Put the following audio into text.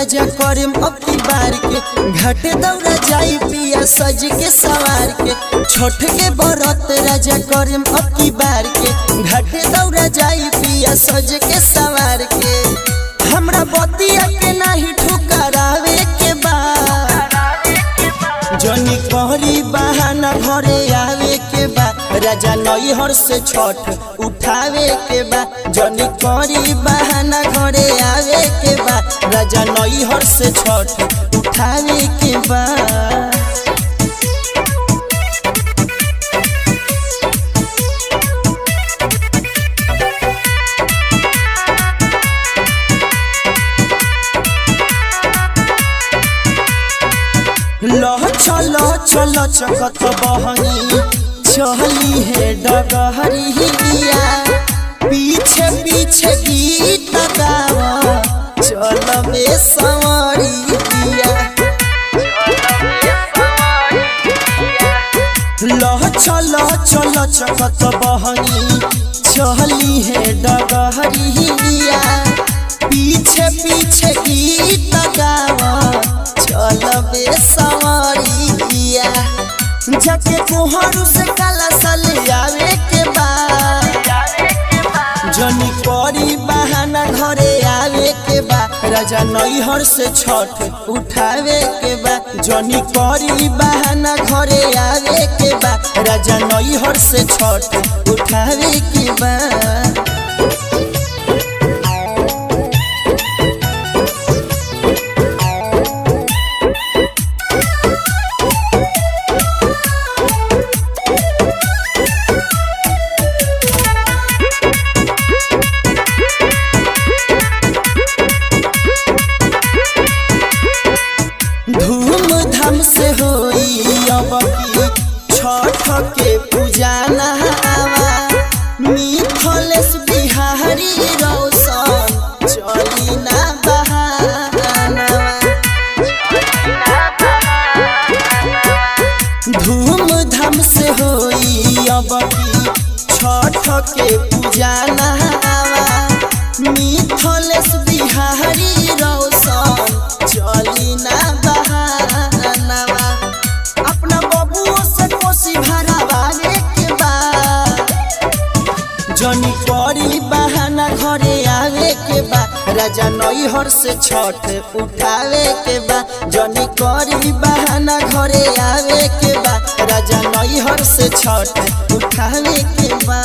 राजा करेम अब की बार के घाटे दौड़ा जाई पिया सज के सवार के छठ के बरत राजा करेम अब की बार के घाटे दौड़ा जाई पिया सज के सवार के हमरा बतिया के नहीं ठुकरावे के बाद जनी कहरी बहाना घरे आवे के बा राजा नैहर से छठ उठावे के बा जनी कहरी बहाना घरे आवे के बा राजा नैहर से छठ उठावे के बा। लह चलो चलो चकत बहनी चली है डगहरिया पीछे पीछे गीत गावा चलबे संवरिया लह चलो चलो चकत बहनी चली है डगहरिया पीछे पीछे गीत गावा चलबे संवरिया जाके कोहरू से काला साले आवे के बाद जनी करी बहाना घरे आवे के बा राजा नैहर से छठ उठावे के बा जनी करी बहाना घरे आवे के बा राजा नैहर से छठ उठावे के बा। धूमधाम से होई अब की छठ के पूजा नहावा मिथलेश बिहारी रोशन चली ना बहानावा धूमधाम से होई अब की छठ के पूजा नहावा मिथलेश बिहारी रोशन चली ना बहानावा अपना बबुओ से कोसी भरावे के बाद जनी करी बहाना घरे आवे के बा राजा नैहर से छठ उठावे के बा जनी करी बहाना घरे आवे के बा राजा नैहर से छठ उठावे के बा।